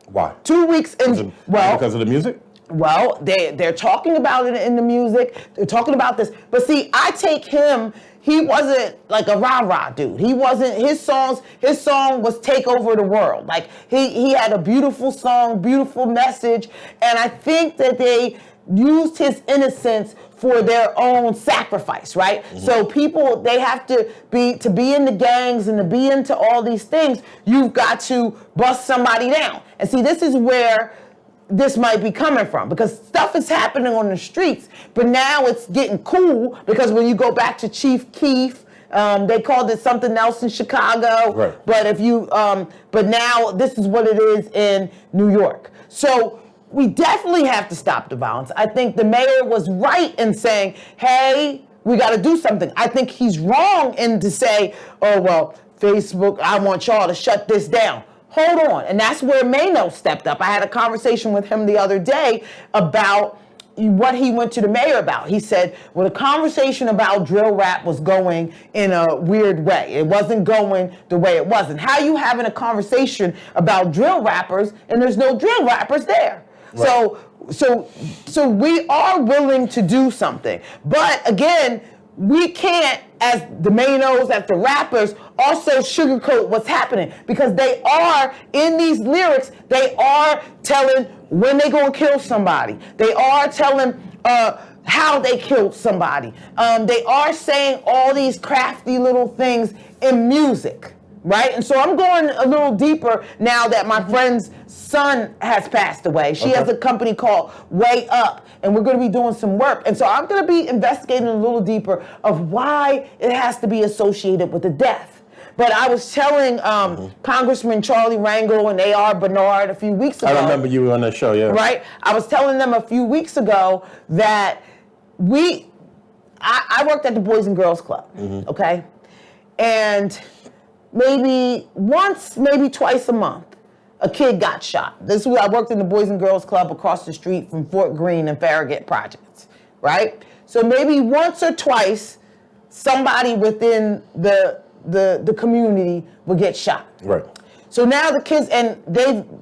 Why? 2 weeks in. Because of the music? Well, they're talking about it in the music. They're talking about this. But see, I take him, he wasn't like a rah-rah dude. He wasn't, his song was Take Over the World. Like, he had a beautiful song, beautiful message. And I think that they used his innocence for their own sacrifice, right? So people, they have to be in the gangs and to be into all these things, you've got to bust somebody down. And see, this is where this might be coming from, because stuff is happening on the streets, but now it's getting cool, because when you go back to Chief Keef, they called it something else in Chicago, right. but now this is what it is in New York. So we definitely have to stop the violence. I think the mayor was right in saying, hey, we got to do something. I think he's wrong in to say, oh, well, Facebook, I want y'all to shut this down. Hold on. And that's where Mano stepped up. I had a conversation with him the other day about what he went to the mayor about. He said, well, the conversation about drill rap was going in a weird way. It wasn't going the way it was. And how you having a conversation about drill rappers and there's no drill rappers there? Right. So we are willing to do something. But again, we can't, as the Manos, as the rappers, also sugarcoat what's happening, because they are, in these lyrics, they are telling when they gonna kill somebody. They are telling how they killed somebody. They are saying all these crafty little things in music, right? And so I'm going a little deeper now that my friend's son has passed away. She has a company called Way Up, and we're going to be doing some work. And so I'm going to be investigating a little deeper of why it has to be associated with the death. But I was telling Congressman Charlie Rangel and A.R. Bernard a few weeks ago. I remember you were on that show, yeah. Right? I was telling them a few weeks ago that I worked at the Boys and Girls Club, okay? And maybe once, maybe twice a month, a kid got shot. This was, I worked in the Boys and Girls Club across the street from Fort Greene and Farragut Projects, right? So maybe once or twice, somebody within the community would get shot. Right. So now the kids, and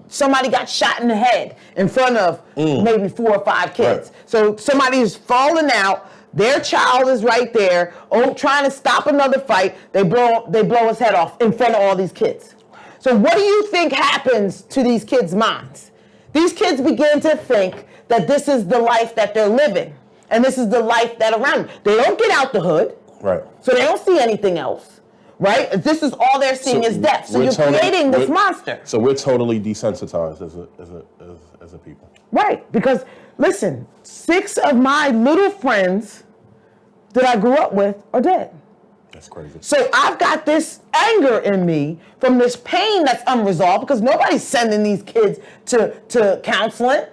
somebody got shot in the head in front of maybe 4 or 5 kids. Right. So somebody is falling out. Their child is right there, trying to stop another fight. They blow his head off in front of all these kids. So what do you think happens to these kids' minds? These kids begin to think that this is the life that they're living, and this is the life that around them. They don't get out the hood, right? So they don't see anything else, right? This is all they're seeing is death. So you're creating this monster. So we're totally desensitized as a people, right? Because listen, 6 of my little friends that I grew up with are dead. That's crazy. So I've got this anger in me from this pain that's unresolved, because nobody's sending these kids to counseling.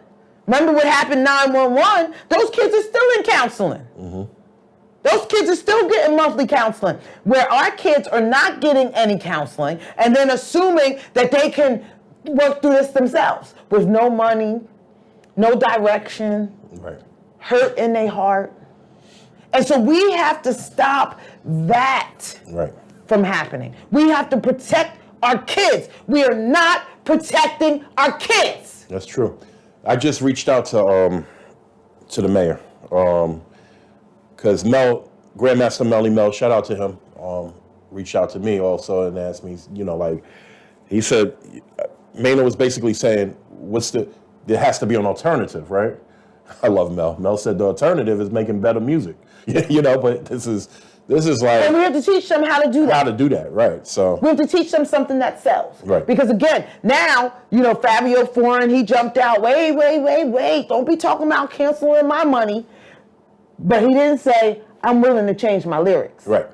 Remember what happened 911? Those kids are still in counseling. Those kids are still getting monthly counseling, where our kids are not getting any counseling and then assuming that they can work through this themselves with no money, no direction, right, hurt in their heart. And so we have to stop that from happening. We have to protect our kids. We are not protecting our kids. That's true. I just reached out to the mayor, because Grandmaster Melly Mel, shout out to him, reached out to me also and asked me, he said, Mano was basically saying, there has to be an alternative, right? I love Mel. Mel said the alternative is making better music, but this is like... And we have to teach them how to do that. How to do that, right. So we have to teach them something that sells. Right. Because again, now, Fabio Foreign, he jumped out, wait, don't be talking about canceling my money. But he didn't say, I'm willing to change my lyrics. Right.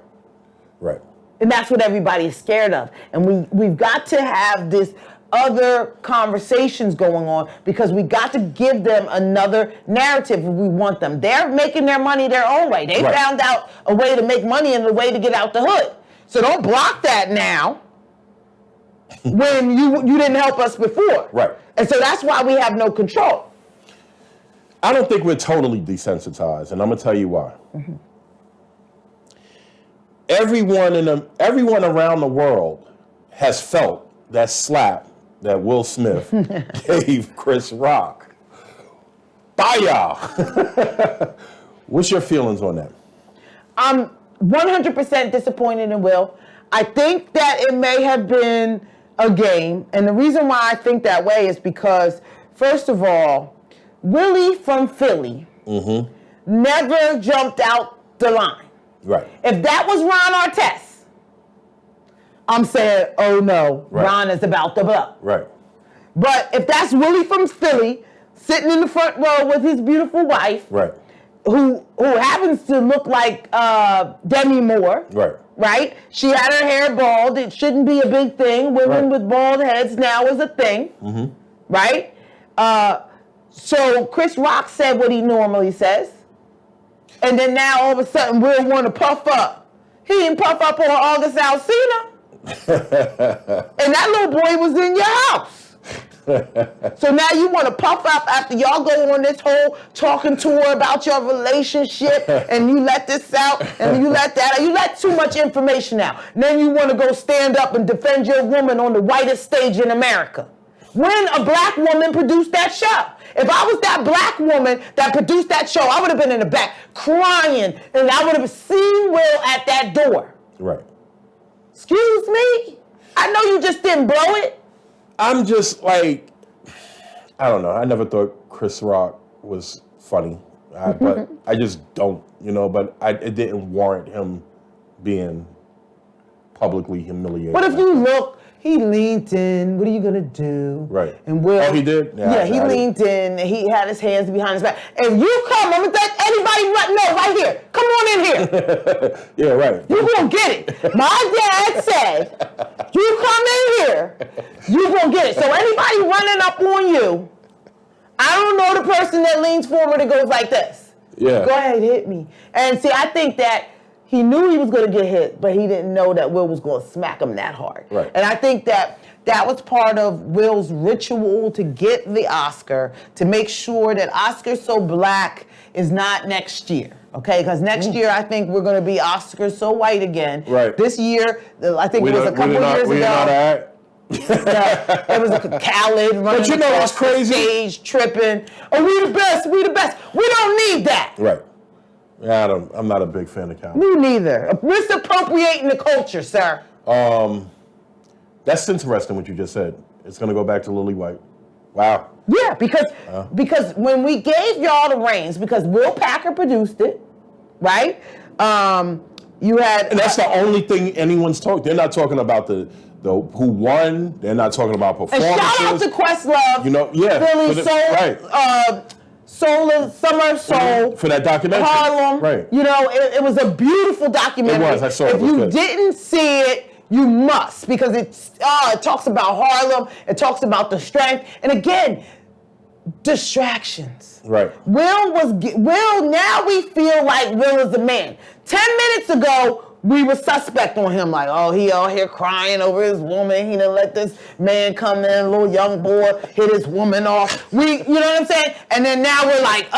And that's what everybody is scared of. And we've got to have this other conversations going on because we got to give them another narrative if we want them. They're making their money their own way. They found out a way to make money and a way to get out the hood. So don't block that now when you didn't help us before. Right. And so that's why we have no control. I don't think we're totally desensitized, and I'm going to tell you why. Mm-hmm. Everyone around the world has felt that slap that Will Smith gave Chris Rock. Bye, What's your feelings on that? I'm 100% disappointed in Will. I think that it may have been a game. And the reason why I think that way is because, first of all, Willie from Philly never jumped out the line. Right. If that was Ron Artest, I'm saying, oh no, Ron is about to blow. Right. But if that's Willie from Philly, sitting in the front row with his beautiful wife, right, who happens to look like Demi Moore, right? She had her hair bald. It shouldn't be a big thing. Women with bald heads now is a thing, right? So Chris Rock said what he normally says, and then now all of a sudden Will want to puff up. He didn't puff up on August Alsina. And that little boy was in your house. So now you want to puff up after y'all go on this whole talking tour about your relationship and you let this out and you let that out. You let too much information out. And then you want to go stand up and defend your woman on the whitest stage in America. When a black woman produced that show. If I was that black woman that produced that show, I would have been in the back crying and I would have seen Will at that door. Right. Excuse me? I know you just didn't blow it. I'm just like, I don't know. I never thought Chris Rock was funny. But I just don't, but it didn't warrant him being publicly humiliated. But if you look, he leaned in. What are you going to do? Right. And Will. Oh, he did? Yeah, he leaned in. He had his hands behind his back. And you come, I'm going to let anybody right here. Come on in here. Yeah, right. You're going to get it. My dad said, you come in here, you're going to get it. So anybody running up on you, I don't know the person that leans forward and goes like this. Yeah. Go ahead, hit me. And see, I think that he knew he was going to get hit, but he didn't know that Will was going to smack him that hard. Right. And I think that was part of Will's ritual to get the Oscar, to make sure that Oscar So Black is not next year. Okay, because next year I think we're going to be Oscar So White again. Right. This year, I think it was a couple years ago. It was a Khaled running across the stage, tripping. Oh, we the best, we the best. We don't need that. Right. Yeah, I'm not a big fan of Khaled. Me neither. Misappropriating the culture, sir. That's interesting what you just said. It's going to go back to Lily White. Wow. Yeah, because when we gave y'all the reins, because Will Packer produced it, right? You had, and that's the only thing anyone's talking. They're not talking about the who won. They're not talking about performances. And shout out to Questlove, Philly Soul, Summer Soul for that documentary, Harlem. Right. It was a beautiful documentary. It was. I saw it. If you didn't see it, you must, because it talks about Harlem. It talks about the strength, and again, distractions. Right. Will. Now we feel like Will is a man. 10 minutes ago, we were suspect on him, like, oh, he out here crying over his woman. He done let this man come in, little young boy, hit his woman off. You know what I'm saying? And then now we're like,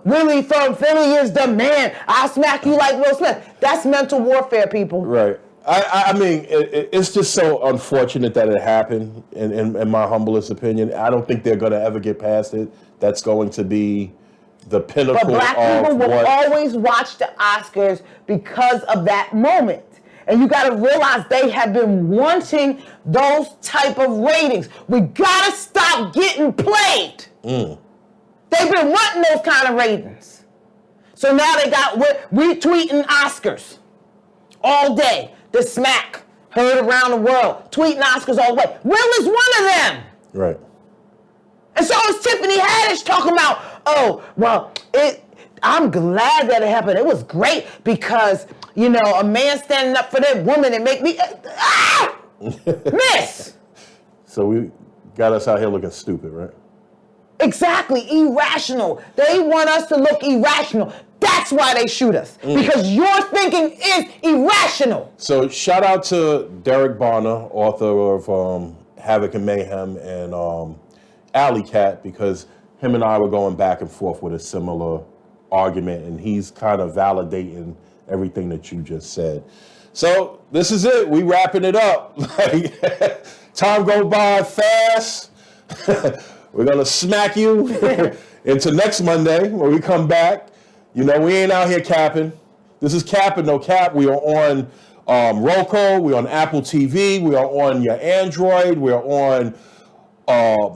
Willie from Philly is the man. I'll smack you like Will Smith. That's mental warfare, people. Right. I mean, it's just so unfortunate that it happened, in my humblest opinion. I don't think they're going to ever get past it. That's going to be the pinnacle of what... But black people will always watch the Oscars because of that moment. And you got to realize they have been wanting those type of ratings. We got to stop getting played. They've been wanting those kind of ratings. So now they got retweeting Oscars all day. The smack heard around the world. Tweeting Oscars all the way. Will is one of them. Right. And so is Tiffany Haddish talking about, I'm glad that it happened. It was great because, a man standing up for that woman and make me, miss. So we got us out here looking stupid, right? Exactly, irrational. They want us to look irrational. That's why they shoot us, because your thinking is irrational. So shout out to Derek Barner, author of Havoc and Mayhem and Alley Cat, because him and I were going back and forth with a similar argument, and he's kind of validating everything that you just said. So this is it. We wrapping it up. Time goes by fast. We're going to smack you into next Monday when we come back. We ain't out here capping. This is Capping No Cap. We are on Roku. We're on Apple TV. We are on your Android. We are on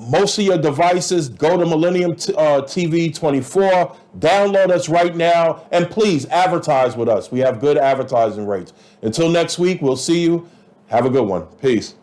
most of your devices. Go to Millennium TV 24. Download us right now. And please advertise with us. We have good advertising rates. Until next week, we'll see you. Have a good one. Peace.